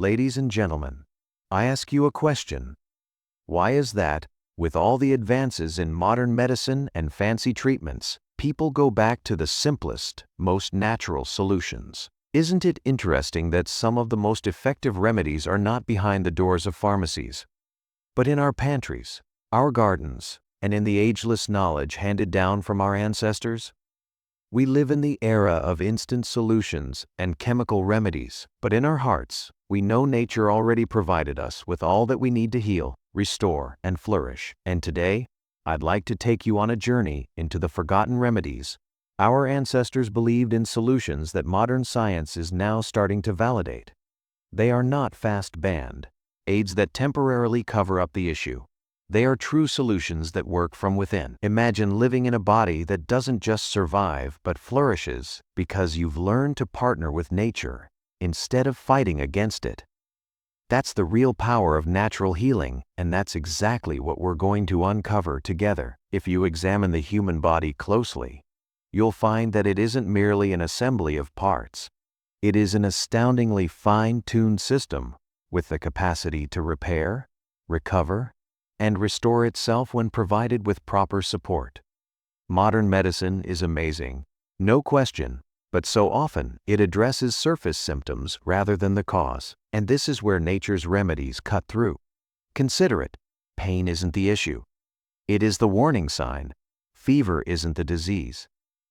Ladies and gentlemen, I ask you a question. Why is that, with all the advances in modern medicine and fancy treatments, people go back to the simplest, most natural solutions? Isn't it interesting that some of the most effective remedies are not behind the doors of pharmacies, but in our pantries, our gardens, and in the ageless knowledge handed down from our ancestors? We live in the era of instant solutions and chemical remedies, but in our hearts, we know nature already provided us with all that we need to heal, restore, and flourish. And today, I'd like to take you on a journey into the forgotten remedies. Our ancestors believed in solutions that modern science is now starting to validate. They are not fast band aids that temporarily cover up the issue. They are true solutions that work from within. Imagine living in a body that doesn't just survive but flourishes because you've learned to partner with nature instead of fighting against it. That's the real power of natural healing, and that's exactly what we're going to uncover together. If you examine the human body closely, you'll find that it isn't merely an assembly of parts. It is an astoundingly fine-tuned system with the capacity to repair, recover, and restore itself when provided with proper support. Modern medicine is amazing, no question, but so often it addresses surface symptoms rather than the cause, and this is where nature's remedies cut through. Consider it. Pain isn't the issue. It is the warning sign. Fever isn't the disease.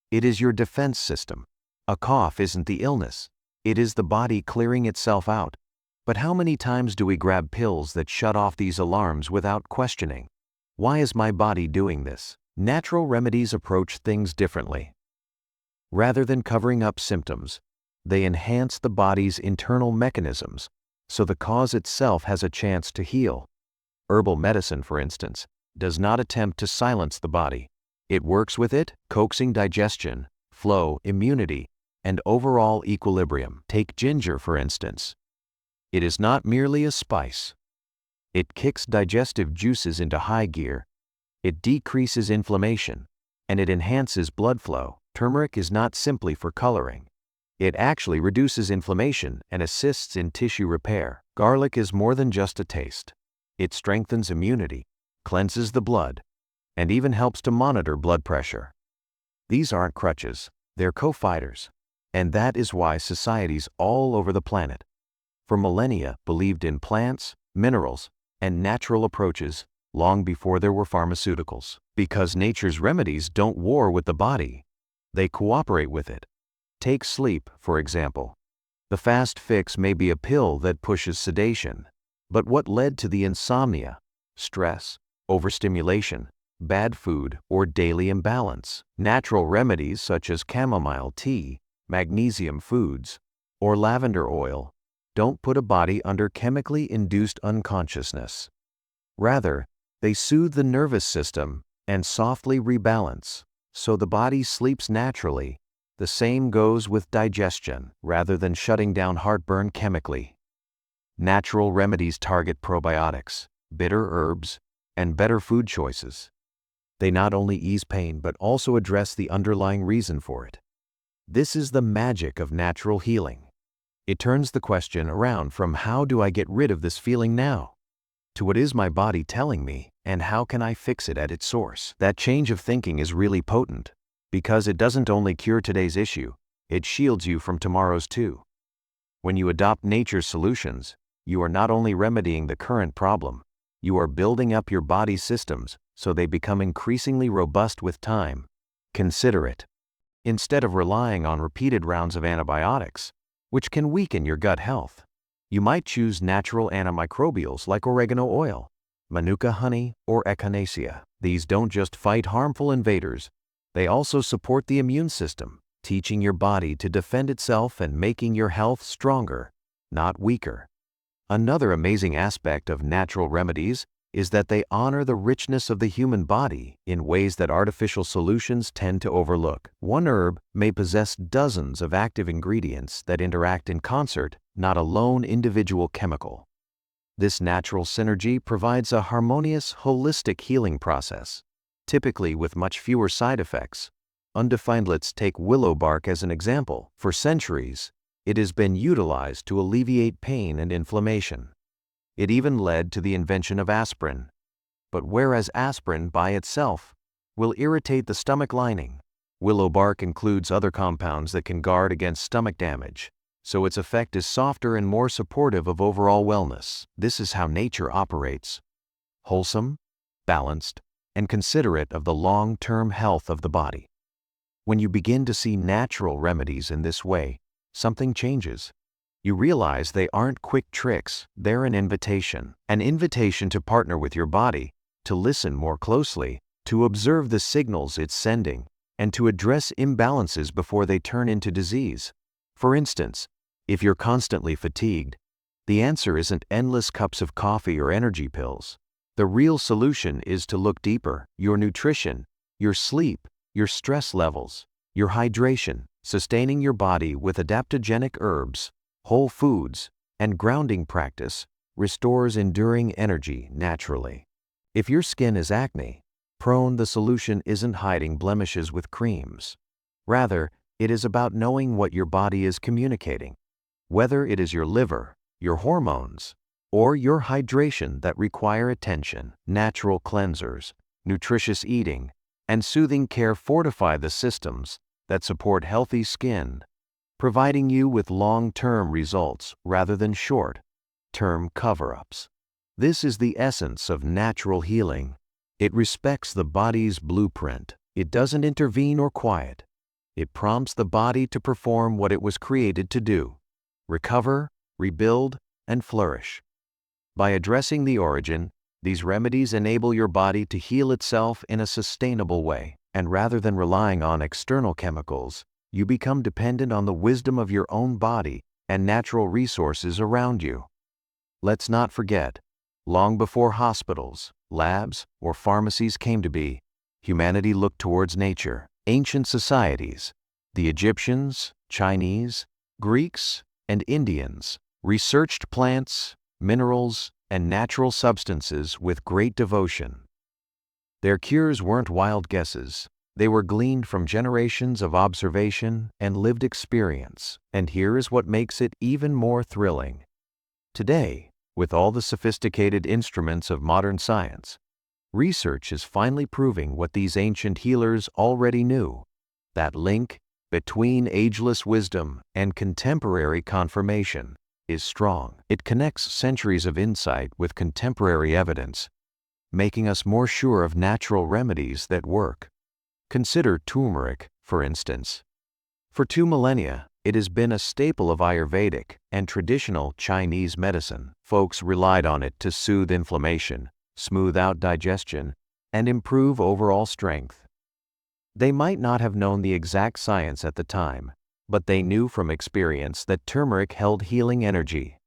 It is your defense system. A cough isn't the illness. It is the body clearing itself out. But how many times do we grab pills that shut off these alarms without questioning? Why is my body doing this? Natural remedies approach things differently. Rather than covering up symptoms, they enhance the body's internal mechanisms, so the cause itself has a chance to heal. Herbal medicine, for instance, does not attempt to silence the body. It works with it, coaxing digestion, flow, immunity, and overall equilibrium. Take ginger, for instance. It is not merely a spice. It kicks digestive juices into high gear. It decreases inflammation, and it enhances blood flow. Turmeric is not simply for coloring. It actually reduces inflammation and assists in tissue repair. Garlic is more than just a taste. It strengthens immunity, cleanses the blood, and even helps to monitor blood pressure. These aren't crutches, they're co-fighters. And that is why societies all over the planet, for millennia, believed in plants, minerals, and natural approaches long before there were pharmaceuticals. Because nature's remedies don't war with the body, they cooperate with it. Take sleep, for example. The fast fix may be a pill that pushes sedation, but what led to the insomnia, stress, overstimulation, bad food, or daily imbalance? Natural remedies such as chamomile tea, magnesium foods, or lavender oil don't put a body under chemically induced unconsciousness. Rather, they soothe the nervous system and softly rebalance, so the body sleeps naturally. The same goes with digestion, rather than shutting down heartburn chemically. Natural remedies target probiotics, bitter herbs, and better food choices. They not only ease pain but also address the underlying reason for it. This is the magic of natural healing. It turns the question around from how do I get rid of this feeling now, to what is my body telling me and how can I fix it at its source. That change of thinking is really potent, because it doesn't only cure today's issue, it shields you from tomorrow's too. When you adopt nature's solutions, you are not only remedying the current problem, you are building up your body's systems so they become increasingly robust with time. Consider it. Instead of relying on repeated rounds of antibiotics, which can weaken your gut health, you might choose natural antimicrobials like oregano oil, manuka honey, or echinacea. These don't just fight harmful invaders, they also support the immune system, teaching your body to defend itself and making your health stronger, not weaker. Another amazing aspect of natural remedies is that they honor the richness of the human body in ways that artificial solutions tend to overlook. One herb may possess dozens of active ingredients that interact in concert, not a lone individual chemical. This natural synergy provides a harmonious, holistic healing process, typically with much fewer side effects. Undefined. Let's take willow bark as an example. For centuries, It has been utilized to alleviate pain and inflammation. It even led to the invention of aspirin. But whereas aspirin by itself will irritate the stomach lining, willow bark includes other compounds that can guard against stomach damage, so its effect is softer and more supportive of overall wellness. This is how nature operates: wholesome, balanced, and considerate of the long-term health of the body. When you begin to see natural remedies in this way, something changes. You realize they aren't quick tricks, they're an invitation to partner with your body, to listen more closely, to observe the signals it's sending, and to address imbalances before they turn into disease. For instance, if you're constantly fatigued, the answer isn't endless cups of coffee or energy pills. The real solution is to look deeper: your nutrition, your sleep, your stress levels, your hydration, sustaining your body with adaptogenic herbs, whole foods, and grounding practice restores enduring energy naturally. If your skin is acne prone, the solution isn't hiding blemishes with creams. Rather, it is about knowing what your body is communicating. Whether it is your liver, your hormones, or your hydration that require attention, natural cleansers, nutritious eating, and soothing care fortify the systems that support healthy skin, providing you with long-term results rather than short-term cover-ups. This is the essence of natural healing. It respects the body's blueprint. It doesn't intervene or quiet. It prompts the body to perform what it was created to do: recover, rebuild, and flourish. By addressing the origin, these remedies enable your body to heal itself in a sustainable way, and rather than relying on external chemicals, you become dependent on the wisdom of your own body and natural resources around you. Let's not forget, long before hospitals, labs, or pharmacies came to be, humanity looked towards nature. Ancient societies, the Egyptians, Chinese, Greeks, and Indians, researched plants, minerals, and natural substances with great devotion. Their cures weren't wild guesses. They were gleaned from generations of observation and lived experience. And here is what makes it even more thrilling. Today, with all the sophisticated instruments of modern science, research is finally proving what these ancient healers already knew: that link between ageless wisdom and contemporary confirmation is strong. It connects centuries of insight with contemporary evidence, making us more sure of natural remedies that work. Consider turmeric, for instance. For 2 millennia, it has been a staple of Ayurvedic and traditional Chinese medicine. Folks relied on it to soothe inflammation, smooth out digestion, and improve overall strength. They might not have known the exact science at the time, but they knew from experience that turmeric held healing energy.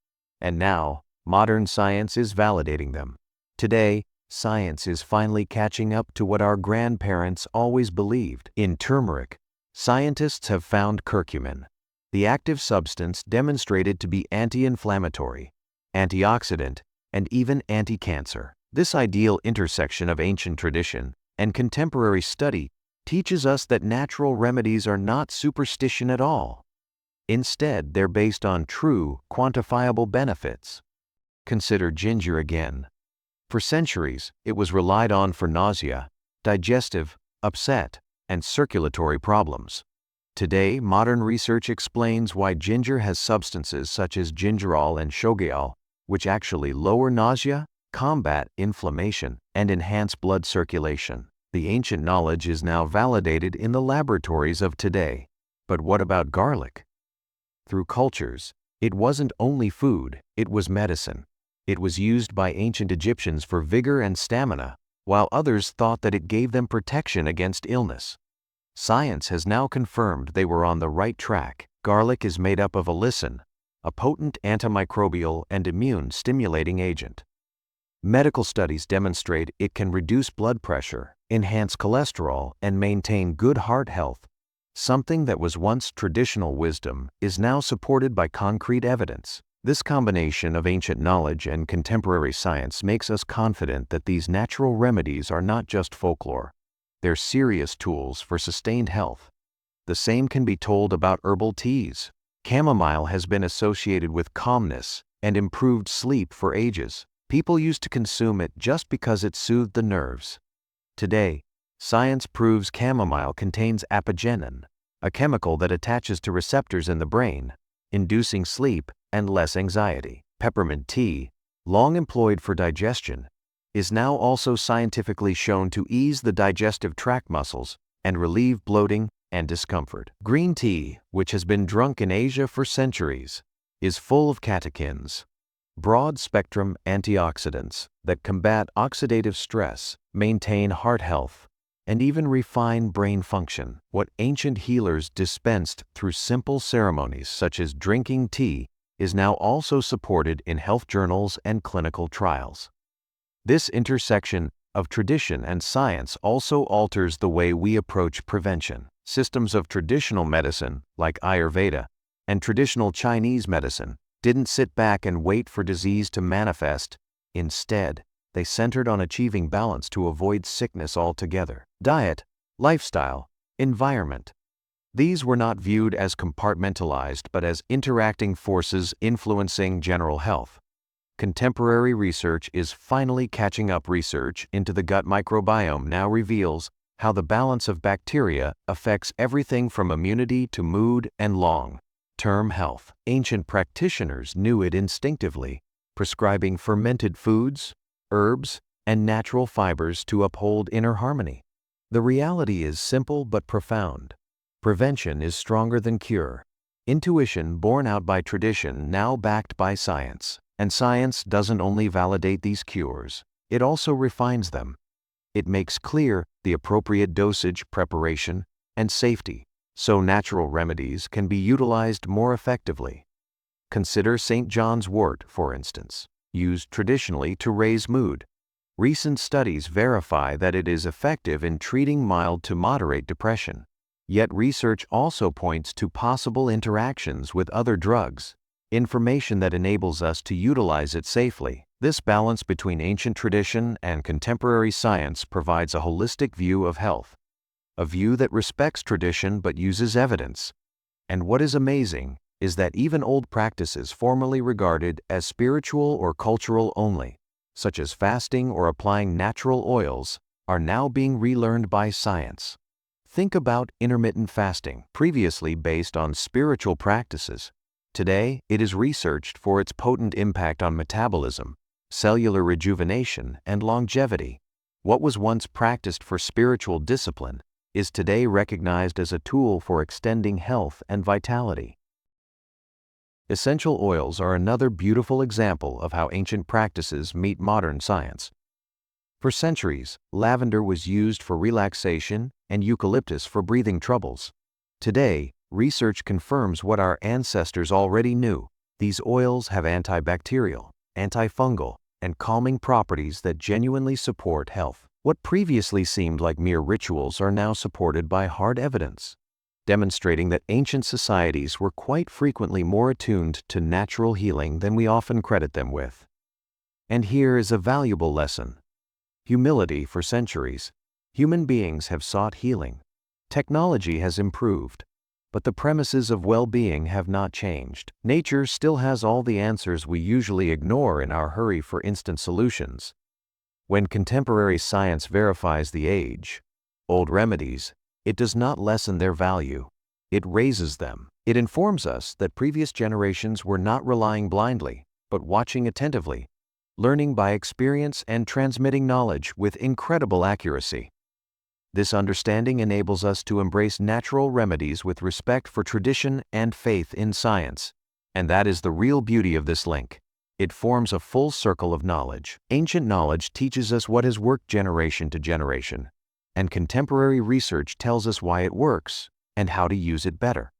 And now, modern science is validating them. Today, science is finally catching up to what our grandparents always believed. In turmeric, scientists have found curcumin, the active substance demonstrated to be anti-inflammatory, antioxidant, and even anti-cancer. This ideal intersection of ancient tradition and contemporary study teaches us that natural remedies are not superstition at all. Instead, they're based on true, quantifiable benefits. Consider ginger again. For centuries, it was relied on for nausea, digestive, upset, and circulatory problems. Today, modern research explains why ginger has substances such as gingerol and shogaol, which actually lower nausea, combat inflammation, and enhance blood circulation. The ancient knowledge is now validated in the laboratories of today. But what about garlic? Through cultures, it wasn't only food, it was medicine. It was used by ancient Egyptians for vigor and stamina, while others thought that it gave them protection against illness. Science has now confirmed they were on the right track. Garlic is made up of allicin, a potent antimicrobial and immune-stimulating agent. Medical studies demonstrate it can reduce blood pressure, enhance cholesterol, and maintain good heart health. Something that was once traditional wisdom is now supported by concrete evidence. This combination of ancient knowledge and contemporary science makes us confident that these natural remedies are not just folklore. They're serious tools for sustained health. The same can be told about herbal teas, Chamomile has been associated with calmness and improved sleep for ages. People used to consume it just because it soothed the nerves. Today, science proves chamomile contains apigenin, a chemical that attaches to receptors in the brain, inducing sleep and less anxiety. Peppermint tea, long employed for digestion, is now also scientifically shown to ease the digestive tract muscles and relieve bloating and discomfort. Green tea, which has been drunk in Asia for centuries, is full of catechins, broad-spectrum antioxidants that combat oxidative stress, maintain heart health, and even refine brain function. What ancient healers dispensed through simple ceremonies such as drinking tea is now also supported in health journals and clinical trials. This intersection of tradition and science also alters the way we approach prevention. Systems of traditional medicine, like Ayurveda, and traditional Chinese medicine, didn't sit back and wait for disease to manifest. Instead, they centered on achieving balance to avoid sickness altogether. Diet, lifestyle, environment. These were not viewed as compartmentalized but as interacting forces influencing general health. Contemporary research is finally catching up. Research into the gut microbiome now reveals how the balance of bacteria affects everything from immunity to mood and long-term health. Ancient practitioners knew it instinctively, prescribing fermented foods, herbs, and natural fibers to uphold inner harmony. The reality is simple but profound. Prevention is stronger than cure. Intuition borne out by tradition, now backed by science. And science doesn't only validate these cures, it also refines them. It makes clear the appropriate dosage, preparation, and safety, so natural remedies can be utilized more effectively. Consider St. John's wort, for instance, used traditionally to raise mood. Recent studies verify that it is effective in treating mild to moderate depression. Yet research also points to possible interactions with other drugs, information that enables us to utilize it safely. This balance between ancient tradition and contemporary science provides a holistic view of health, a view that respects tradition but uses evidence. And what is amazing is that even old practices formerly regarded as spiritual or cultural only, such as fasting or applying natural oils, are now being relearned by science. Think about intermittent fasting, previously based on spiritual practices. Today, it is researched for its potent impact on metabolism, cellular rejuvenation, and longevity. What was once practiced for spiritual discipline is today recognized as a tool for extending health and vitality. Essential oils are another beautiful example of how ancient practices meet modern science. For centuries, lavender was used for relaxation and eucalyptus for breathing troubles. Today, research confirms what our ancestors already knew. These oils have antibacterial, antifungal, and calming properties that genuinely support health. What previously seemed like mere rituals are now supported by hard evidence, demonstrating that ancient societies were quite frequently more attuned to natural healing than we often credit them with. And here is a valuable lesson. Humility. For centuries, human beings have sought healing. Technology has improved, but the premises of well-being have not changed. Nature still has all the answers we usually ignore in our hurry for instant solutions. When contemporary science verifies the age-old remedies, it does not lessen their value. It raises them. It informs us that previous generations were not relying blindly, but watching attentively, learning by experience and transmitting knowledge with incredible accuracy. This understanding enables us to embrace natural remedies with respect for tradition and faith in science. And that is the real beauty of this link. It forms a full circle of knowledge. Ancient knowledge teaches us what has worked generation to generation, and contemporary research tells us why it works and how to use it better.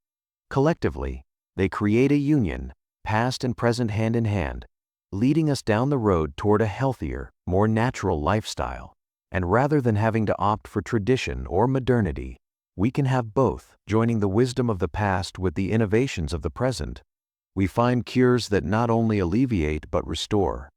Collectively, they create a union, past and present hand in hand, leading us down the road toward a healthier, more natural lifestyle. And rather than having to opt for tradition or modernity, we can have both. Joining the wisdom of the past with the innovations of the present, we find cures that not only alleviate but restore.